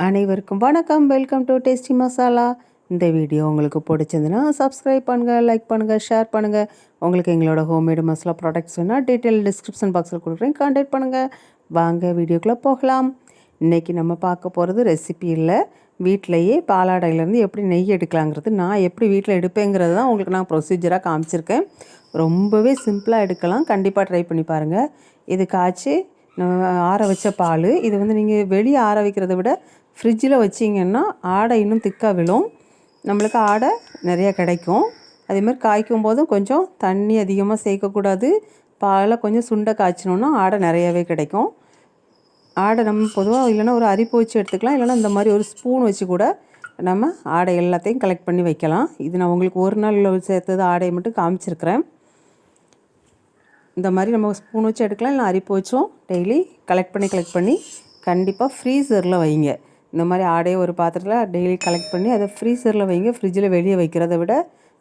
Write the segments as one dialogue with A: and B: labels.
A: அனைவருக்கும் வணக்கம். Welcome to tasty masala. இந்த வீடியோ உங்களுக்கு பிடிச்சதுன்னா சப்ஸ்கிரைப் பண்ணுங்கள், லைக் பண்ணுங்கள், ஷேர் பண்ணுங்கள். உங்களுக்கு எங்களோட ஹோம்மேடு மசாலா ப்ராடக்ட்ஸ் வேணால் டீட்டெயில் டிஸ்கிரிப்ஷன் பாக்ஸில் கொடுக்குறேன், கான்டாக்ட் பண்ணுங்கள். வாங்க வீடியோக்குள்ளே போகலாம். இன்றைக்கி நம்ம பார்க்க போகிறது ரெசிபி இல்லை, வீட்டிலையே பாலாடையிலேருந்து எப்படி நெய் எடுக்கலாங்கிறது, நான் எப்படி வீட்டில் எடுப்பேங்கிறது தான் உங்களுக்கு நான் ப்ரொசீஜராக காமிச்சிருக்கேன். ரொம்பவே சிம்பிளாக எடுக்கலாம், கண்டிப்பாக ட்ரை பண்ணி பாருங்கள். இது காய்ச்சி ஆற வச்ச பால். இது நீங்கள் வெளியே ஆற வைக்கிறத விட ஃப்ரிட்ஜில் வச்சிங்கன்னா ஆடை இன்னும் திக்காக விழும், நம்மளுக்கு ஆடை நிறையா கிடைக்கும். அதேமாதிரி காய்க்கும் போதும் கொஞ்சம் தண்ணி அதிகமாக சேர்க்கக்கூடாது, பாலை கொஞ்சம் சுண்டை காய்ச்சினோன்னா ஆடை நிறையாவே கிடைக்கும். ஆடை நம்ம பொதுவாக இல்லைன்னா ஒரு அரிப்பு வச்சு எடுத்துக்கலாம், இல்லைனா இந்த மாதிரி ஒரு ஸ்பூன் வச்சு கூட நம்ம ஆடை எல்லாத்தையும் கலெக்ட் பண்ணி வைக்கலாம். இது நான் உங்களுக்கு ஒரு நாள் சேர்த்தது ஆடையை மட்டும் காமிச்சிருக்கிறேன். இந்த மாதிரி நம்ம ஸ்பூன் வச்சு எடுக்கலாம், இல்லை அரிப்பு வச்சும் டெய்லி கலெக்ட் பண்ணி கண்டிப்பாக ஃப்ரீசரில் வைங்க. இந்த மாதிரி ஆடையை ஒரு பாத்திரத்தில் டெய்லி கலெக்ட் பண்ணி அதை ஃப்ரீசரில் வைங்க. ஃப்ரிட்ஜில் வெளியே வைக்கிறத விட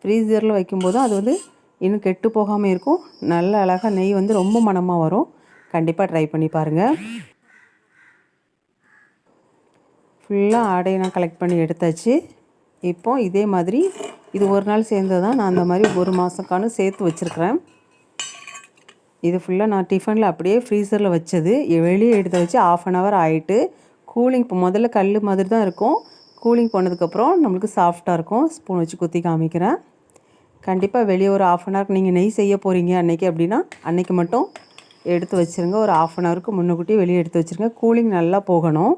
A: ஃப்ரீசரில் வைக்கும்போதும் அது இன்னும் கெட்டு போகாமல் இருக்கும். நல்ல அழகாக நெய் ரொம்ப மணமாக வரும். கண்டிப்பாக ட்ரை பண்ணி பாருங்கள். ஃபுல்லாக ஆடையை நான் கலெக்ட் பண்ணி எடுத்தாச்சு. இப்போ இதே மாதிரி இது ஒரு நாள் சேர்ந்தது தான், நான் அந்த மாதிரி ஒரு மாதக்கானு சேர்த்து வச்சுருக்கிறேன். இது ஃபுல்லாக நான் டிஃபனில் அப்படியே ஃப்ரீசரில் வச்சது, வெளியே எடுத்து வச்சு 1/2 hour ஆகிட்டு கூலிங். இப்போ முதல்ல கல் மாதிரி தான் இருக்கும், கூலிங் போனதுக்கப்புறம் நம்மளுக்கு சாஃப்டாக இருக்கும். ஸ்பூன் வச்சு குத்தி காமிக்கிறேன். கண்டிப்பாக வெளியே ஒரு 1/2 hour நீங்கள் நெய் செய்ய போகிறீங்க அன்றைக்கி அப்படின்னா அன்றைக்கி மட்டும் எடுத்து வச்சுருங்க. ஒரு 1/2 hour முன்னுக்கூட்டி வெளியே எடுத்து வச்சுருங்க, கூலிங் நல்லா போகணும்.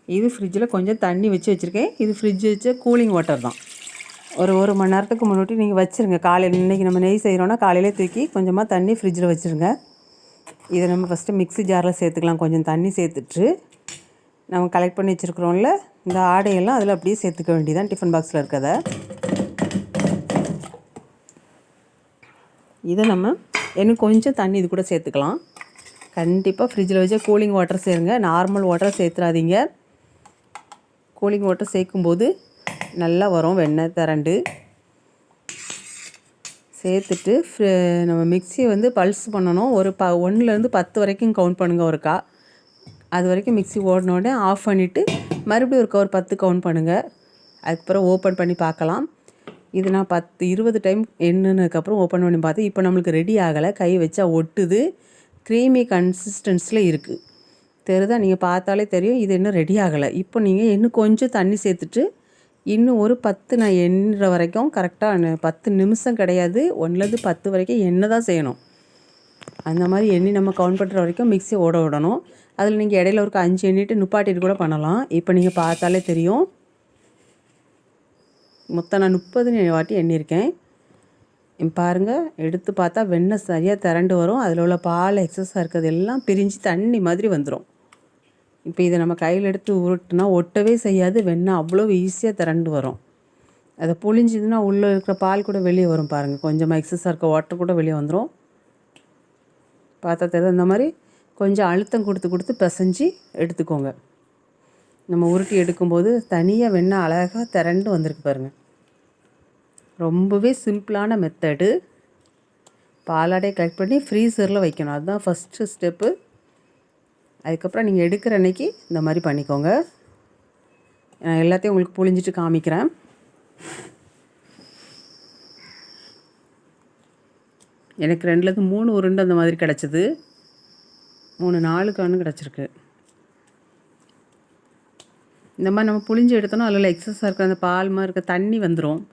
A: இது ஃப்ரிட்ஜில் கொஞ்சம் தண்ணி வச்சு வச்சுருக்கேன். இது ஃப்ரிட்ஜ் வச்ச கூலிங் வாட்டர் தான். ஒரு மணி நேரத்துக்கு முன்னாடி நீங்கள் வச்சுருங்க. காலையில் இன்றைக்கி நம்ம நெய் செய்கிறோன்னா காலையிலே தூக்கி கொஞ்சமாக தண்ணி ஃப்ரிட்ஜில் வச்சுருங்க. இதை நம்ம ஃபஸ்ட்டு மிக்ஸி ஜாரில் சேர்த்துக்கலாம். கொஞ்சம் தண்ணி சேர்த்துட்டு நம்ம கலெக்ட் பண்ணி வச்சுருக்குறோம்ல இந்த ஆடையெல்லாம் அதில் அப்படியே சேர்த்துக்க வேண்டியதான், டிஃபன் பாக்ஸில் இருக்கிறத. இதை நம்ம இன்னும் கொஞ்சம் தண்ணி இது கூட சேர்த்துக்கலாம். கண்டிப்பாக ஃப்ரிட்ஜில் வச்சா கூலிங் வாட்டர் சேருங்க, நார்மல் வாட்டர் சேர்த்துறாதீங்க. கூலிங் வாட்டர் சேர்க்கும்போது நல்லா வரும் வெண்ணெய் திரண்டு. சேர்த்துட்டு நம்ம மிக்ஸியை பல்ஸ் பண்ணணும். ஒரு 1லேருந்து 10 வரைக்கும் கவுண்ட் பண்ணுங்கள் ஒருக்கா. அது வரைக்கும் மிக்ஸி ஓடினோடனே ஆஃப் பண்ணிவிட்டு மறுபடியும் ஒருக்கா ஒரு 10 கவுண்ட் பண்ணுங்கள். அதுக்கப்புறம் ஓப்பன் பண்ணி பார்க்கலாம். இது நான் 10-20 டைம் எண்ணுனதுக்கப்புறம் ஓப்பன் பண்ணி பார்த்தேன். இப்போ நம்மளுக்கு ரெடி ஆகலை, கை வச்சா ஒட்டுது, க்ரீமி கன்சிஸ்டன்ஸில் இருக்குது. தெரியுதா? நீங்கள் பார்த்தாலே தெரியும் இது இன்னும் ரெடி ஆகலை. இப்போ நீங்கள் இன்னும் கொஞ்சம் தண்ணி சேர்த்துட்டு இன்னும் ஒரு 10 நான் எண்ணுற வரைக்கும் கரெக்டாக 10 நிமிஷம் கிடையாது, 1லேருந்து 10 வரைக்கும் எண்ணெய் தான் செய்யணும். அந்த மாதிரி எண்ணி நம்ம கவுண்ட் பண்ணுற வரைக்கும் மிக்ஸி ஓட விடணும். அதில் நீங்கள் இடையில ஒரு 5 எண்ணிட்டு நுப்பாட்டிட்டு கூட பண்ணலாம். இப்போ நீங்கள் பார்த்தாலே தெரியும். மொத்தம் நான் 30 வாட்டி எண்ணியிருக்கேன். பாருங்கள், எடுத்து பார்த்தா வெண்ணெய் சரியாக திரண்டு வரும். அதில் உள்ள பால் எக்ஸஸாக இருக்கிறது எல்லாம் பிரிஞ்சு தண்ணி மாதிரி வந்துடும். இப்போ இதை நம்ம கையில் எடுத்து உருட்டுனா ஒட்டவே செய்யாது, வெண்ணெய் அவ்வளோ ஈஸியாக திரண்டு வரும். அதை புழிஞ்சிதுன்னா உள்ளே இருக்கிற பால் கூட வெளியே வரும் பாருங்கள், கொஞ்சமாக எக்ஸஸாக இருக்க வாட்டர் கூட வெளியே வந்துடும். பார்த்தா தெரியுது? இந்த மாதிரி கொஞ்சம் அழுத்தம் கொடுத்து பிசைஞ்சு எடுத்துக்கோங்க. நம்ம உருட்டி எடுக்கும்போது தனியாக வெண்ணெய் அழகாக திரண்டு வந்திருக்கு பாருங்கள். ரொம்பவே சிம்பிளான மெத்தடு. பாலாடையை கலெக்ட் பண்ணி ஃப்ரீசரில் வைக்கணும், அதுதான் ஃபஸ்ட்டு ஸ்டெப்பு. அதுக்கப்புறம் நீங்கள் எடுக்கிற அன்றைக்கி இந்த மாதிரி பண்ணிக்கோங்க. நான் எல்லாத்தையும் உங்களுக்கு புழிஞ்சிட்டு காமிக்கிறேன். எனக்கு 2லேருந்து 3 உருண்டை அந்த மாதிரி கிடச்சிது, 3-4 கானு கிடச்சிருக்கு. இந்த மாதிரி நம்ம புழிஞ்சு எடுத்தோன்னா அதில் எக்ஸஸாக இருக்கிற அந்த பால் மாதிரி இருக்க தண்ணி வந்துடும்.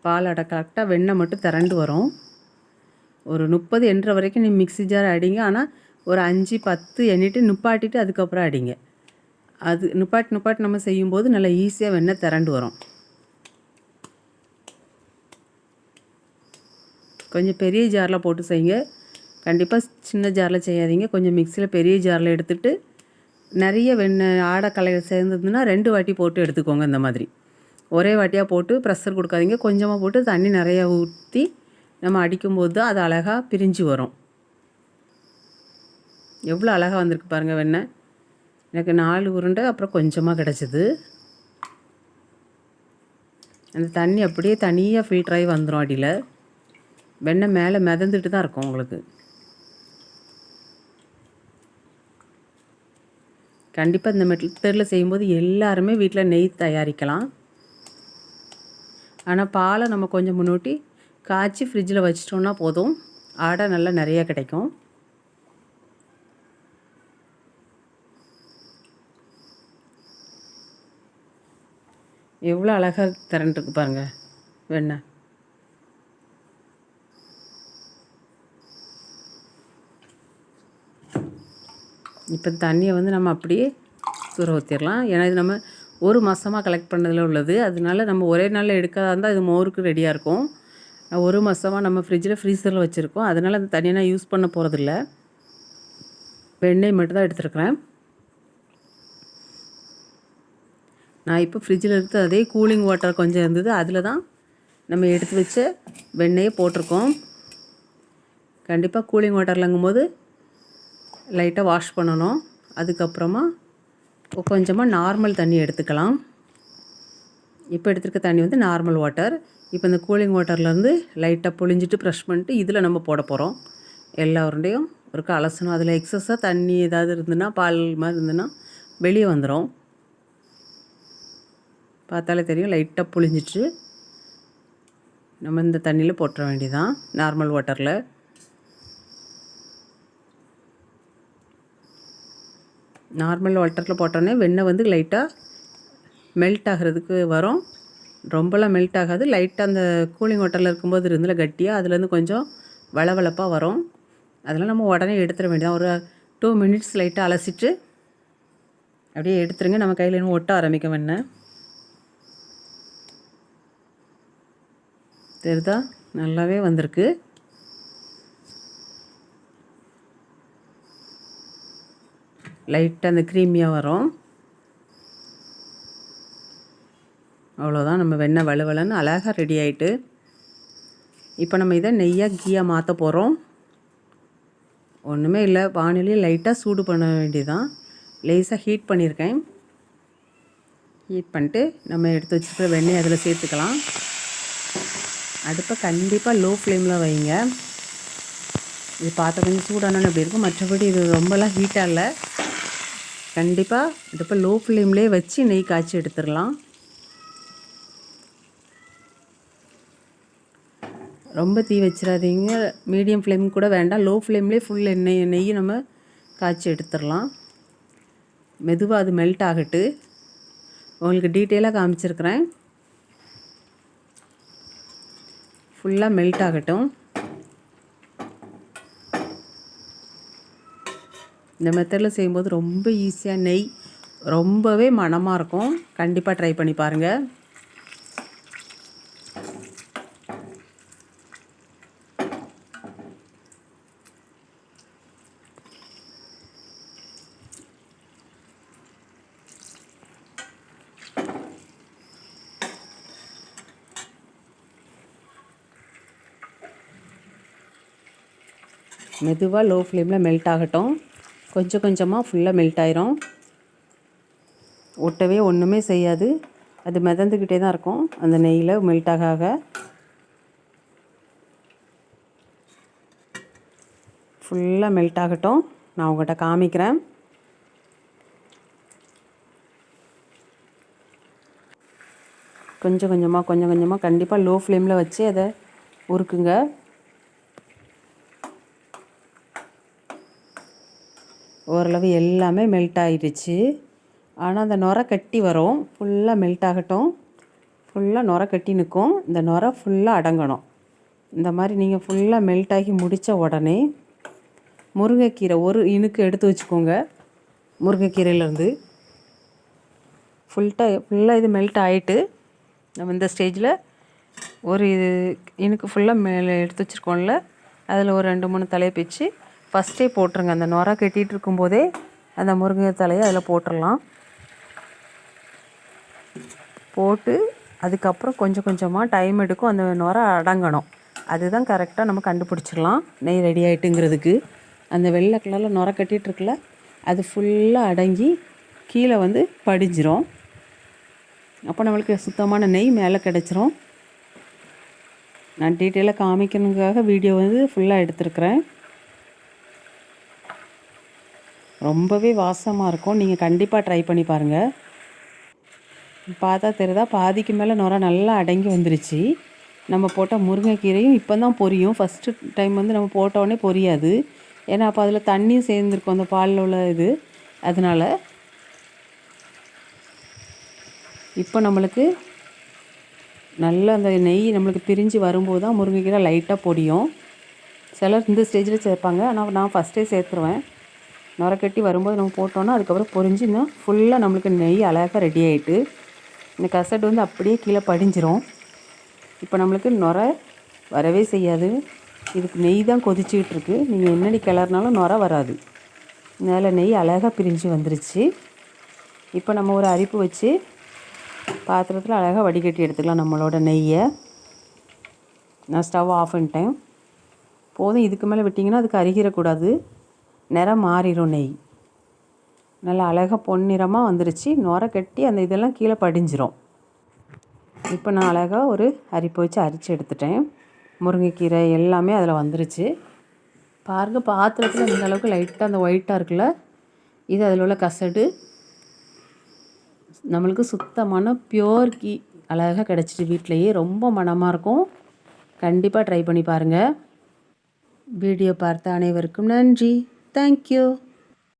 A: பாலாடை கரெக்டாக வெண்ணெய் மட்டும் திரண்டு வரும். ஒரு 30 எண்ணுற வரைக்கும் நீ மிக்ஸி ஜார் அடிங்க. ஆனால் ஒரு 5-10 எண்ணிட்டு நுப்பாட்டிட்டு அதுக்கப்புறம் அடிங்க. அது நுப்பாட்டி நம்ம செய்யும்போது நல்லா ஈஸியாக வெண்ணெய் திரண்டு வரும். கொஞ்சம் பெரிய ஜாரில் போட்டு செய்யுங்க, கண்டிப்பாக சின்ன ஜாரில் செய்யாதீங்க. கொஞ்சம் மிக்ஸியில் பெரிய ஜாரில் எடுத்துகிட்டு நிறைய வெண்ணெய் ஆடை கலையில் சேர்ந்ததுன்னா 2 வாட்டி போட்டு எடுத்துக்கோங்க. இந்த மாதிரி ஒரே வாட்டியாக போட்டு ப்ரெஷர் கொடுக்காதீங்க. கொஞ்சமாக போட்டு தண்ணி நிறையா ஊற்றி நம்ம அடிக்கும்போது தான் அது அழகாக பிரிஞ்சு வரும். எவ்வளோ அழகாக வந்திருக்கு பாருங்கள் வெண்ணெய். எனக்கு 4 உருண்டை அப்புறம் கொஞ்சமாக கிடச்சிது. அந்த தண்ணி அப்படியே தனியாக ஃபில்டராகி வந்துடும். அடியில் வெண்ணெய் மேலே மிதந்துட்டு தான் இருக்கும் உங்களுக்கு. கண்டிப்பாக இந்த மெத்தடில் செய்யும்போது எல்லாருமே வீட்டில் நெய் தயாரிக்கலாம். ஆனால் பாலை நம்ம கொஞ்சம் முன்னூட்டி காய்ச்சி ஃப்ரிட்ஜில் வச்சிட்டோன்னா போதும், ஆடை நல்லா நிறையா கிடைக்கும். எவ்வளோ அழகாக திரண்டுருக்கு பாருங்கள் வெண்ணெய். இப்போ தண்ணியை வந்து நம்ம அப்படியே தூர ஊற்றிடலாம். ஏன்னா இது நம்ம ஒரு மாதமாக கலெக்ட் பண்ணதில் உள்ளது. அதனால நம்ம ஒரே நாளில் எடுக்காத இருந்தால் இது மோருக்கு ரெடியாக இருக்கும். ஒரு மாதமாக நம்ம ஃப்ரீசரில் வச்சுருக்கோம். அதனால் அந்த தண்ணியை நான் யூஸ் பண்ண போகிறதில்ல. வெண்ணெய் மட்டும்தான் எடுத்துருக்குறேன். நான் இப்போ ஃப்ரிட்ஜில் எடுத்து அதே கூலிங் வாட்டர் கொஞ்சம் இருந்தது, அதில் தான் நம்ம எடுத்து வச்ச வெண்ணெயை போட்டிருக்கோம். கண்டிப்பாக கூலிங் வாட்டர்லங்கும்போது லைட்டாக வாஷ் பண்ணணும். அதுக்கப்புறமா கொஞ்சமாக நார்மல் தண்ணி எடுத்துக்கலாம். இப்போ எடுத்துருக்க தண்ணி வந்து நார்மல் வாட்டர். இப்போ இந்த கூலிங் வாட்டர்லேருந்து லைட்டாக புழிஞ்சிட்டு ப்ரஷ் பண்ணிட்டு இதில் நம்ம போட போகிறோம். எல்லா உருண்டையும் ஒருக்கா அலசணும். அதில் எக்ஸஸாக தண்ணி ஏதாவது இருந்துன்னா, பால் மாதிரி இருந்துன்னா வெளியே வந்துடும். பார்த்தாலே தெரியும். லைட்டாக புழிஞ்சிட்டு நம்ம இந்த தண்ணியில் போட்டுற வேண்டியதான், நார்மல் வாட்டரில். நார்மல் வாட்டரில் போட்டோன்னே வெண்ணெய் வந்து லைட்டாக மெல்ட் ஆகிறதுக்கு வரும். ரொம்பலாம் மெல்ட் ஆகாது. லைட்டாக அந்த கூலிங் வாட்டரில் இருக்கும்போது இருந்தில் கட்டியாக அதுலேருந்து கொஞ்சம் வளவளப்பாக வரும். அதெல்லாம் நம்ம உடனே எடுத்துட வேண்டியதான். ஒரு 2 மினிட்ஸ் லைட்டாக அலசிட்டு அப்படியே எடுத்துருங்க. நம்ம கையில் இன்னும் ஒட்ட ஆரம்பிக்க வெண்ணெய் தெரியுதா? நல்லாவே வந்திருக்கு. லைட்டாக அந்த க்ரீமியாக வரும். அவ்வளோதான், நம்ம வெண்ணெய் வலுவலன்னு அழகாக ரெடி ஆகிட்டு. இப்போ நம்ம இதை நெய்யாக கீயாக மாற்ற போகிறோம். ஒன்றுமே இல்லை, வானிலையும் லைட்டாக சூடு பண்ண வேண்டியதான். லேசாக ஹீட் பண்ணியிருக்கேன். ஹீட் பண்ணிட்டு நம்ம எடுத்து வச்சுக்கிற வெண்ணெய் அதில் சேர்த்துக்கலாம். அடுப்பை கண்டிப்பாக லோ ஃப்ளேமில் வைங்க. இது பார்த்த கொஞ்சம் சூடானோன்னு அப்படி இருக்கும். மற்றபடி இது ரொம்பலாம் ஹீட்டாக இல்லை. கண்டிப்பாக அடுப்பை லோ ஃப்ளேம்லேயே வச்சு நெய் காய்ச்சி எடுத்துடலாம். ரொம்ப தீ வச்சிடாதீங்க, மீடியம் ஃப்ளேம் கூட வேண்டாம். லோ ஃப்ளேம்லேயே ஃபுல் நெய் நம்ம காய்ச்சி எடுத்துடலாம். மெதுவாக அது மெல்ட் ஆகட்டு. உங்களுக்கு டீட்டெயிலாக காமிச்சிருக்கிறேன். ஃபுல்லாக மெல்ட் ஆகட்டும். இந்த மெத்தடில் செய்யும்போது ரொம்ப ஈஸியாக, நெய் ரொம்பவே மணமாக இருக்கும். கண்டிப்பாக ட்ரை பண்ணி பாருங்கள். மெதுவாக லோ ஃப்ளேமில் மெல்ட் ஆகட்டும். கொஞ்சம் கொஞ்சமாக ஃபுல்லாக மெல்ட் ஆயிரும். ஒட்டவே ஒன்றுமே செய்யாது. அது மிதந்துக்கிட்டே தான் இருக்கும் அந்த நெய்யில் மெல்ட் ஆக. ஃபுல்லாக மெல்ட் ஆகட்டும். நான் உங்கள்கிட்ட காமிக்கிறேன். கொஞ்சம் கொஞ்சமாக கண்டிப்பாக லோ ஃப்ளேமில் வச்சு அதை உருக்குங்க. ஓரளவு எல்லாமே மெல்ட் ஆகிடுச்சு. ஆனால் அந்த நுரை கட்டி வரும். ஃபுல்லாக மெல்ட் ஆகட்டும். ஃபுல்லாக நுரை கட்டி நிற்கும். இந்த நுரை ஃபுல்லாக அடங்கணும். இந்த மாதிரி நீங்கள் ஃபுல்லாக மெல்ட் ஆகி முடித்த உடனே முருங்கைக்கீரை ஒரு இனுக்கு எடுத்து வச்சுக்கோங்க. முருங்கைக்கீரையிலேருந்து ஃபுல்லாக இது மெல்ட் ஆகிட்டு நம்ம இந்த ஸ்டேஜில் ஒரு இனுக்கு ஃபுல்லாக மேலே எடுத்து வச்சுருக்கோம்ல, அதில் ஒரு 2-3 தலையை பிச்சு ஃபஸ்ட்டே போட்டுருங்க. அந்த நுரை கட்டிகிட்டு இருக்கும்போதே அந்த முருங்கை தலையை அதில் போட்டுடலாம். போட்டு அதுக்கப்புறம் கொஞ்சம் கொஞ்சமாக டைம் எடுக்கும். அந்த நுரை அடங்கணும். அதுதான் கரெக்டாக நம்ம கண்டுபிடிச்சிடலாம் நெய் ரெடி ஆகிட்டுங்கிறதுக்கு. அந்த வெள்ளை கலரில் நுரை கட்டிகிட்ருக்குல்ல, அது ஃபுல்லாக அடங்கி கீழே வந்து படிஞ்சிரும். அப்போ நம்மளுக்கு சுத்தமான நெய் மேலே கிடச்சிரும். நான் டீட்டெயிலாக காமிக்கணுங்காக வீடியோ வந்து ஃபுல்லாக எடுத்துருக்குறேன். ரொம்பவே வாசமாக இருக்கும். நீங்கள் கண்டிப்பாக ட்ரை பண்ணி பாருங்கள். பார்த்தா தெரியுதா, பாதிக்கு மேலே நுரை நல்லா அடங்கி வந்துருச்சு. நம்ம போட்ட முருங்கைக்கீரையும் இப்போ தான் பொரியும். ஃபஸ்ட்டு டைம் வந்து நம்ம போட்ட உடனே பொரியாது. ஏன்னா அப்போ அதில் தண்ணியும் சேர்ந்துருக்கும் அந்த பாலில் உள்ள இது. அதனால் இப்போ நம்மளுக்கு நல்லா அந்த நெய் நம்மளுக்கு பிரிஞ்சு வரும்போது தான் முருங்கைக்கீரை லைட்டாக பொடியும். சிலர் இந்த ஸ்டேஜில் சேர்ப்பாங்க. ஆனால் நான் ஃபஸ்ட்டே சேர்த்துருவேன். நுரக்கட்டி வரும்போது நம்ம போட்டோன்னா அதுக்கப்புறம் பொரிஞ்சு இன்னும் ஃபுல்லாக நம்மளுக்கு நெய் அழகாக ரெடி ஆகிட்டு இந்த கசடு வந்து அப்படியே கீழே படிஞ்சிரும். இப்போ நம்மளுக்கு நுரை வரவே செய்யாது. இதுக்கு நெய் தான் கொதிச்சுக்கிட்டு இருக்கு. நீங்கள் என்னடி கிளறினாலும் நுரை வராது. மேலே நெய் அழகாக பிரிஞ்சு வந்துருச்சு. இப்போ நம்ம ஒரு அரிப்பு வச்சு பாத்திரத்தில் அழகாக வடிகட்டி எடுத்துக்கலாம் நம்மளோட நெய்யை. நான் ஸ்டவ் ஆஃப் பண்ணிட்டேன். போதும், இதுக்கு மேலே விட்டிங்கன்னா அதுக்கு அருகிடக்கூடாது. நிறம் மாறிடும். நெய் நல்லா அழகாக பொன்னிறமாக வந்துருச்சு. நுரை கட்டி அந்த இதெல்லாம் கீழே படிஞ்சிரும். இப்போ நான் அழகாக ஒரு அரிப்பு வச்சு அரித்து எடுத்துட்டேன். முருங்கைக்கீரை எல்லாமே அதில் வந்துருச்சு. பாருங்கள், பாத்திரத்தில் இந்த அளவுக்கு லைட்டாக அந்த ஒயிட்டாக இருக்குல்ல, இது அதில் உள்ள கசடு. நம்மளுக்கு சுத்தமான பியோர் கீ அழகாக கிடச்சிட்டு வீட்டிலையே. ரொம்ப மணமாக இருக்கும். கண்டிப்பாக ட்ரை பண்ணி பாருங்கள். வீடியோ பார்த்த அனைவருக்கும் நன்றி. தேங்க்யூ.